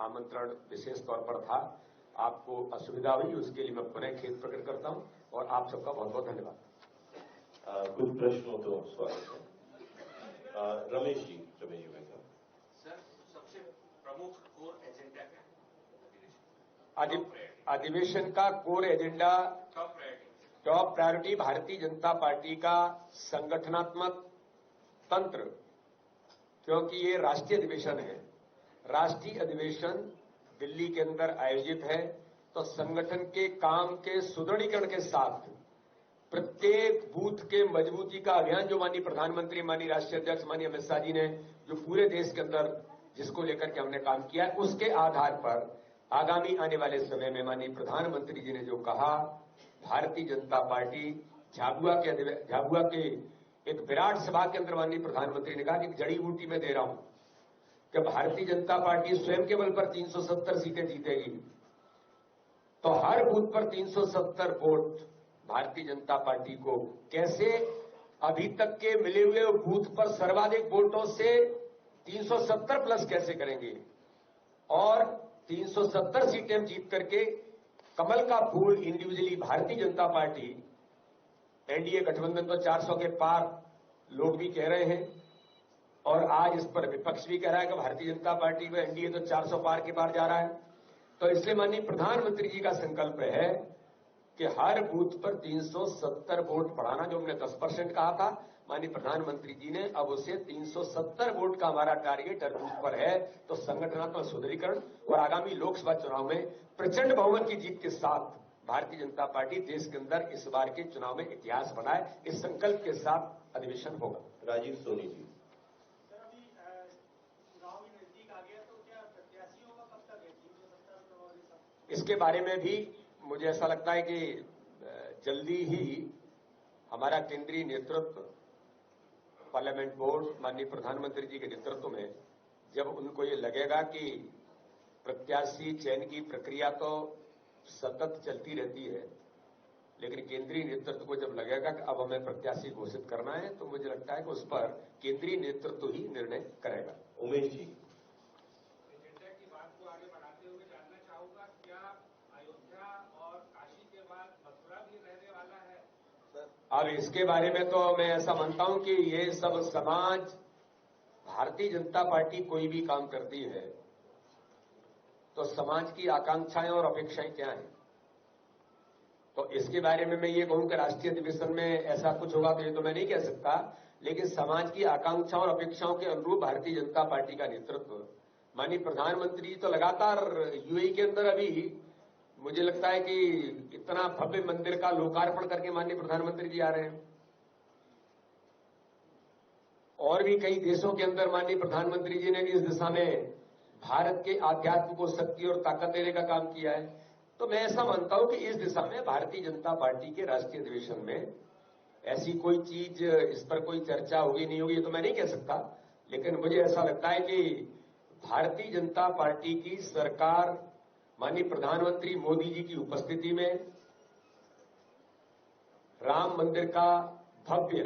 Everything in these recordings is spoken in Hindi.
आमंत्रण विशेष तौर पर था, आपको असुविधा हुई, उसके लिए मैं पुनः खेद प्रकट करता हूं और आप सबका बहुत बहुत धन्यवाद। कुछ प्रश्न हो तो स्वागत है। रमेश जी भाई साहब। सर, सबसे प्रमुख कोर एजेंडा क्या है अधिवेशन का? Core agenda, top priority Bharatiya Janata party का संगठनात्मक तंत्र, क्योंकि ये राष्ट्रीय अधिवेशन है। राष्ट्रीय अधिवेशन दिल्ली के अंदर आयोजित है, तो संगठन के काम के सुदृढ़ीकरण के साथ प्रत्येक बूथ के मजबूती का अभियान जो माननीय प्रधानमंत्री, माननीय राष्ट्रीय अध्यक्ष माननीय अमित शाह जी ने जो पूरे देश के अंदर जिसको लेकर के हमने काम किया है, उसके आधार पर आगामी आने वाले समय में माननीय प्रधानमंत्री जी ने जो कहा, भारतीय जनता पार्टी झाबुआ के एक विराट सभा के अंदर माननीय प्रधानमंत्री ने कहा कि जड़ी बूटी में दे रहा हूं कि भारतीय जनता पार्टी स्वयं के बल पर 370 सीटें जीतेगी, तो हर बूथ पर 370 वोट भारतीय जनता पार्टी को कैसे अभी तक के मिले हुए बूथ पर सर्वाधिक वोटों से 370 प्लस कैसे करेंगे और 370 सीटें जीत करके कमल का फूल individually Bharatiya Janata party, NDA गठबंधन तो 400 के पार लोग भी कह रहे हैं और आज इस पर विपक्ष भी कह रहा है कि भारतीय जनता पार्टी में एनडीए तो 400 पार के पार जा रहा है। तो इसलिए माननीय प्रधानमंत्री जी का संकल्प है कि हर बूथ पर 370 वोट बढ़ाना, जो हमने 10% कहा था, माननीय प्रधानमंत्री जी ने अब उसे 370 वोट का हमारा टारगेट हर बूथ पर है। तो संगठनात्मक सुदृढ़ीकरण और आगामी लोकसभा चुनाव में प्रचंड बहुमत की जीत के साथ भारतीय जनता पार्टी देश के अंदर इस बार के चुनाव में इतिहास बनाए, इस संकल्प के साथ अधिवेशन होगा। राजीव सोनी जी। सर, अभी चुनाव भी नजदीक आ गया, तो क्या प्रत्याशियों का कब तक है? 370 इसके बारे में भी मुझे ऐसा लगता है कि जल्दी ही हमारा केंद्रीय नेतृत्व, पार्लियामेंट बोर्ड, माननीय प्रधानमंत्री जी के नेतृत्व में जब उनको ये लगेगा कि प्रत्याशी चयन की प्रक्रिया तो सतत चलती रहती है, लेकिन केंद्रीय नेतृत्व को जब लगेगा कि अब हमें प्रत्याशी घोषित करना है, तो मुझे लगता है कि उस पर केंद्रीय नेतृत्व ही निर्णय करेगा। उमेश जी। एजेंडा की बात को आगे बढ़ाते हुए जानना चाहूंगा, क्या अयोध्या और काशी के बाद मथुरा भी रहने वाला है? अब इसके बारे में तो मैं ऐसा मानता हूं कि ये सब समाज, भारतीय जनता पार्टी कोई भी काम करती है तो समाज की आकांक्षाएं और अपेक्षाएं क्या हैं, तो इसके बारे में मैं ये कहूं कि राष्ट्रीय अधिवेशन में ऐसा कुछ होगा तो ये तो मैं नहीं कह सकता, लेकिन समाज की आकांक्षाओं और अपेक्षाओं के अनुरूप भारतीय जनता पार्टी का नेतृत्व, माननीय प्रधानमंत्री तो लगातार यूएई के अंदर अभी मुझे लगता है कि इतना भव्य मंदिर का लोकार्पण करके माननीय प्रधानमंत्री जी आ रहे हैं, और भी कई देशों के अंदर माननीय प्रधानमंत्री जी ने भी इस दिशा में भारत के आध्यात्म को शक्ति और ताकत देने का काम किया है। तो मैं ऐसा मानता हूं कि इस दिशा में भारतीय जनता पार्टी के राष्ट्रीय अधिवेशन में ऐसी कोई चीज, इस पर कोई चर्चा होगी नहीं होगी ये तो मैं नहीं कह सकता, लेकिन मुझे ऐसा लगता है कि भारतीय जनता पार्टी की सरकार माननीय प्रधानमंत्री मोदी जी की उपस्थिति में राम मंदिर का भव्य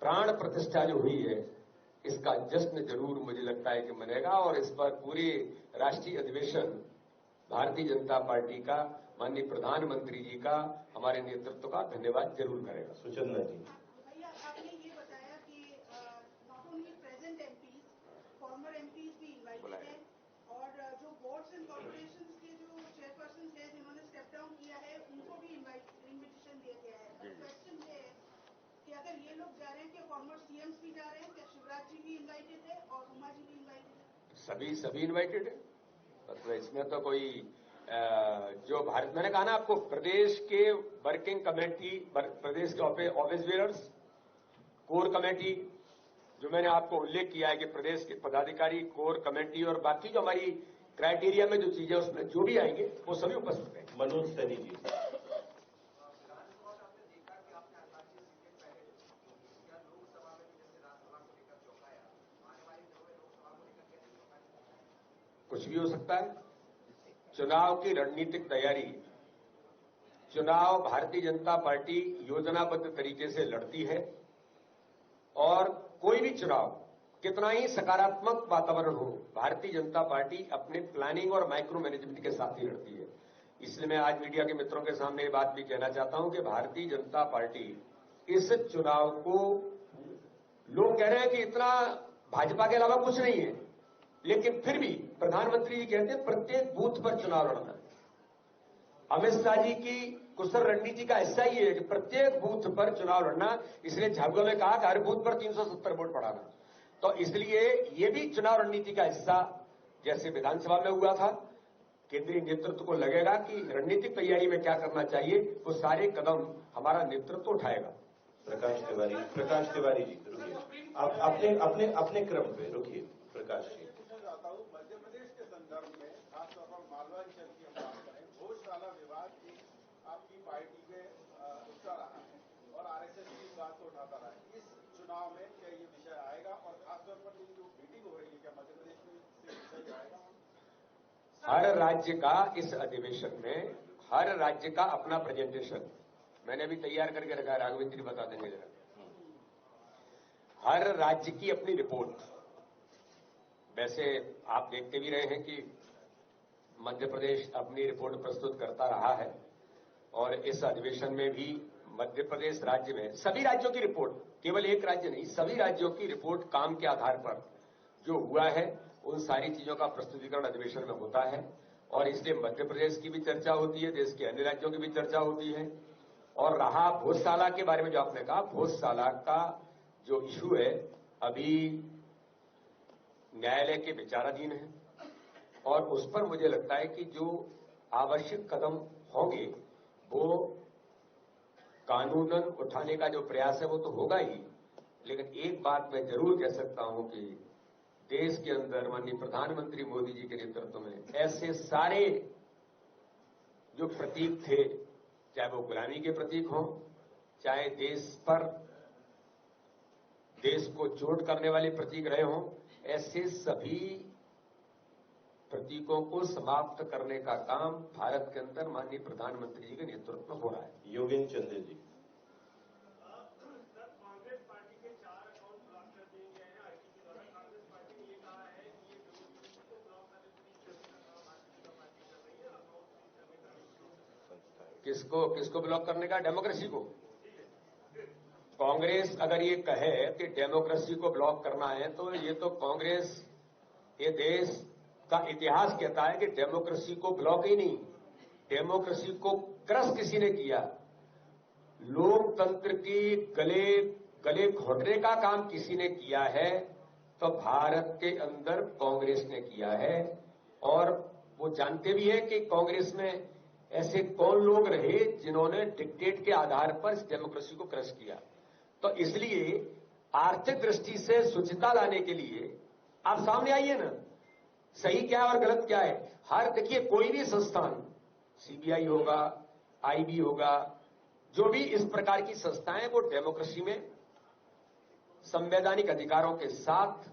प्राण प्रतिष्ठा जो हुई है, इसका जश्न जरूर मुझे लगता है कि मनेगा और इस पर पूरे राष्ट्रीय अधिवेशन भारतीय जनता पार्टी का, माननीय प्रधानमंत्री जी का, हमारे नेतृत्व का धन्यवाद जरूर करेगा। सुचंदा जी। भैया, आपने ये बताया कि not only present MPs, farmer MPs भी इनवाइटेड हैं और जो बोर्ड्स एंड कॉर्पोरेशंस के जो चेयरपर्सन हैं जिन्होंने स्टेप डाउन किया है, उनको भी इन्विटेशन दिया गया है। क्वेश्चन ये है कि अगर ये लोग जा रहे हैं, क्या फॉर्मर सीएम्स भी जा रहे हैं? क्या शिवराज जी भी इन्वाइटेड है और उमा जी भी इन्वाइटेड है? सभी इन्वाइटेड है। मतलब इसमें तो कोई जो भारत, मैंने कहा ना आपको, प्रदेश के वर्किंग कमेटी, प्रदेश के ऑफिस बेयर्स, कोर कमेटी, जो मैंने आपको उल्लेख किया है कि प्रदेश के पदाधिकारी, कोर कमेटी और बाकी जो हमारी क्राइटेरिया में जो चीजें उसमें जो भी आएंगे वो सभी उपस्थित हैं। मनोज सैनी जी। कुछ भी हो सकता है। चुनाव की रणनीतिक तैयारी, चुनाव भारतीय जनता पार्टी योजनाबद्ध तरीके से लड़ती है और कोई भी चुनाव कितना ही सकारात्मक वातावरण हो, भारतीय जनता पार्टी अपने प्लानिंग और माइक्रो मैनेजमेंट के साथ ही लड़ती है। इसलिए मैं आज मीडिया के मित्रों के सामने ये बात भी कहना चाहता हूं कि भारतीय जनता पार्टी इस चुनाव को, लोग कह रहे हैं कि इतना भाजपा के अलावा कुछ नहीं है, लेकिन फिर भी प्रधानमंत्री जी कहते हैं प्रत्येक बूथ पर चुनाव लड़ना। अमित शाह जी की कुशल रणनीति का हिस्सा ही है कि प्रत्येक बूथ पर चुनाव लड़ना। इसलिए झाबुआ में कहा कि हर बूथ पर 370 वोट पड़ाना। तो इसलिए ये भी चुनाव रणनीति का हिस्सा, जैसे विधानसभा में हुआ था, केंद्रीय नेतृत्व को लगेगा कि रणनीतिक तैयारी में क्या करना चाहिए, वो सारे कदम हमारा नेतृत्व उठाएगा। प्रकाश तिवारी जी रुकिए, आप अपने क्रम पे रुकिए। प्रकाश जी, मध्य प्रदेश के संदर्भ में खासतौर पर मालवांचल की हम बात करें, भोजशाला विवाद की आपकी पार्टी में उठता रहा है और आरएसएस भी इस बात को उठाता रहा है। इस चुनाव में क्या ये विषय आएगा और खासतौर पर जो मीटिंग हो रही है, क्या मध्य प्रदेश में इस विषय आएगा? हर राज्य का इस अधिवेशन में, हर राज्य का अपना प्रेजेंटेशन मैंने भी तैयार करके रखा है, राघवेंद्र जी बता देंगे जरा। हर राज्य की अपनी रिपोर्ट। वैसे आप देखते भी रहे हैं कि मध्य प्रदेश अपनी रिपोर्ट प्रस्तुत करता रहा है और इस अधिवेशन में भी मध्य प्रदेश राज्य में सभी राज्यों की रिपोर्ट, केवल एक राज्य नहीं, सभी राज्यों की रिपोर्ट काम के आधार पर जो हुआ है उन सारी चीजों का प्रस्तुतिकरण अधिवेशन में होता है। और इसलिए मध्य प्रदेश की भी चर्चा होती है, देश के अन्य राज्यों की भी चर्चा होती है। और रहा भोजशाला के बारे में जो आपने कहा, भोजशाला का जो इशू है अभी न्यायालय के विचाराधीन है और उस पर मुझे लगता है कि जो आवश्यक कदम होंगे वो कानूनन उठाने का जो प्रयास है वो तो होगा ही। लेकिन एक बात मैं जरूर कह सकता हूं कि देश के अंदर माननीय प्रधानमंत्री मोदी जी के नेतृत्व में ऐसे सारे जो प्रतीक थे, चाहे वो गुलामी के प्रतीक हों, चाहे देश को चोट करने वाले प्रतीक रहे हों, ऐसे सभी प्रतीकों को समाप्त करने का काम भारत के अंदर माननीय प्रधानमंत्री जी के नेतृत्व में हो रहा है। योगेंद्र चंदेल जी। कांग्रेस पार्टी के 4 अकाउंट ब्लॉक कर दिए गए हैं आईटी द्वारा। कांग्रेस पार्टी ने ये कहा है कि ये डेमोक्रेसी को ब्लॉक करने के लिए भारतीय जनता पार्टी कर रही है, अकाउंट फ्रीज करने का। किसको ब्लॉक करने का? डेमोक्रेसी को। कांग्रेस अगर ये कहे कि डेमोक्रेसी को ब्लॉक करना है तो ये तो कांग्रेस, ये देश का इतिहास कहता है कि डेमोक्रेसी को ब्लॉक ही नहीं, डेमोक्रेसी को क्रश किसी ने किया। लोकतंत्र की गले घोटने का काम किसी ने किया है तो भारत के अंदर कांग्रेस ने किया है। और वो जानते भी है कि कांग्रेस में ऐसे कौन लोग रहे जिन्होंने डिक्टेट के आधार पर इस डेमोक्रेसी को क्रश किया। तो इसलिए आर्थिक दृष्टि से शुचिता लाने के लिए आप सामने आइए ना, सही क्या है और गलत क्या है। हर देखिए, कोई भी संस्थान, सीबीआई होगा, आईबी होगा, जो भी इस प्रकार की संस्थाएं वो डेमोक्रेसी में संवैधानिक अधिकारों के साथ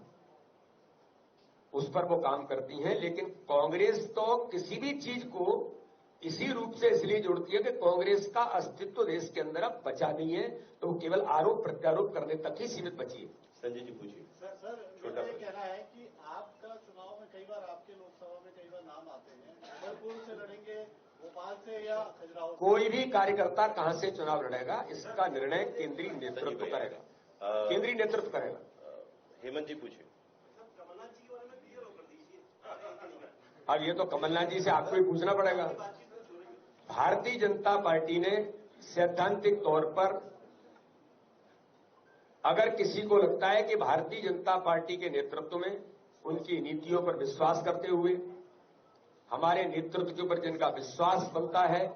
उस पर वो काम करती हैं। लेकिन कांग्रेस तो किसी भी चीज को इसी रूप से इसलिए जोड़ती है कि कांग्रेस का अस्तित्व देश के अंदर अब बचा नहीं है, तो वो केवल आरोप प्रत्यारोप करने तक ही सीमित बची है। संजय जी पूछिए। सर मेरा ये कहना है कि आपका चुनाव में कई बार, आपके लोकसभा में कई बार नाम आते हैं, जबलपुर से लड़ेंगे, भोपाल से या खजुराहो? कोई भी कार्यकर्ता कहां से चुनाव लड़ेगा इसका निर्णय केंद्रीय नेतृत्व करेगा, केंद्रीय नेतृत्व करेगा। हेमंत जी पूछिए। कमलनाथ जी के बारे में क्लियर होकर दीजिए। अब ये तो कमलनाथ जी से आपको ही पूछना पड़ेगा। भारतीय जनता पार्टी ने सैद्धांतिक तौर पर, अगर किसी को लगता है कि भारतीय जनता पार्टी के नेतृत्व में उनकी नीतियों पर विश्वास करते हुए हमारे नेतृत्व के ऊपर जिनका विश्वास बनता है,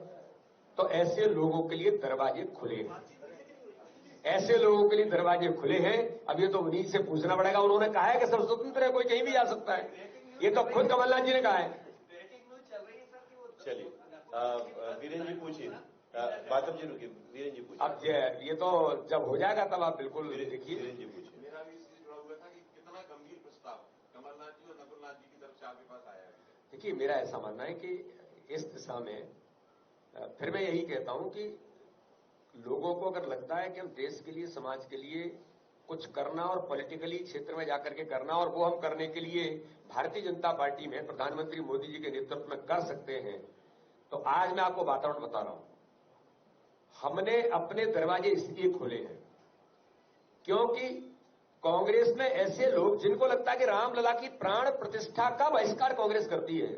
तो ऐसे लोगों के लिए दरवाजे खुले हैं, ऐसे लोगों के लिए दरवाजे खुले हैं। अब ये तो उन्हीं से पूछना पड़ेगा। उन्होंने कहा है कि सब स्वतंत्र है, कोई कहीं भी जा सकता है, ये तो खुद कमलनाथ जी ने कहा है। चलिए वीरेंद्र जी पूछिए। बातम जी रुकिए, वीरेंद्र जी पूछिए। अब ये तो जब हो जाएगा तब आप बिल्कुल देखिए। वीरेंद्र जी पूछिए। मेरा भी इससे जुड़ा हुआ था कि कितना गंभीर प्रस्ताव कमलनाथ जी और नकुलनाथ जी की तरफ से आपके पास आया है। देखिए, मेरा ऐसा मानना है कि इस दिशा में फिर मैं यही कहता हूं कि लोगों को अगर लगता है कि हम देश के लिए, समाज के लिए कुछ करना और पॉलिटिकली क्षेत्र में जाकर के करना, और वो हम करने के लिए भारतीय जनता पार्टी में प्रधानमंत्री मोदी जी के नेतृत्व में कर सकते हैं। तो आज मैं आपको वातावरण बता रहा हूं, हमने अपने दरवाजे इसलिए खोले हैं क्योंकि कांग्रेस में ऐसे लोग जिनको लगता है कि रामलला की प्राण प्रतिष्ठा का बहिष्कार कांग्रेस करती है,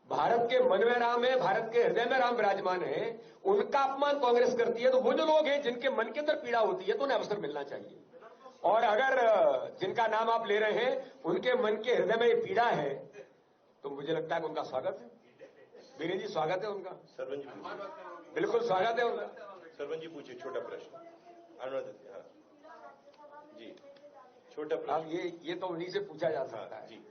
भारत के मन में राम है, भारत के हृदय में राम विराजमान है, उनका अपमान कांग्रेस करती है। तो वो जो लोग हैं जिनके मन के अंदर पीड़ा होती है तो उन्हें अवसर मिलना चाहिए। और अगर जिनका नाम आप ले रहे हैं उनके मन के हृदय में ये पीड़ा है तो मुझे लगता है कि उनका स्वागत है। वीरेंद्र जी स्वागत है उनका। सरवन जी पूछिए। बिल्कुल स्वागत है उनका। सरवन जी पूछिए, छोटा प्रश्न। अनुराधा जी, छोटा अब प्रश्न। ये तो उन्हीं से पूछा जा सकता हाँ है। जी।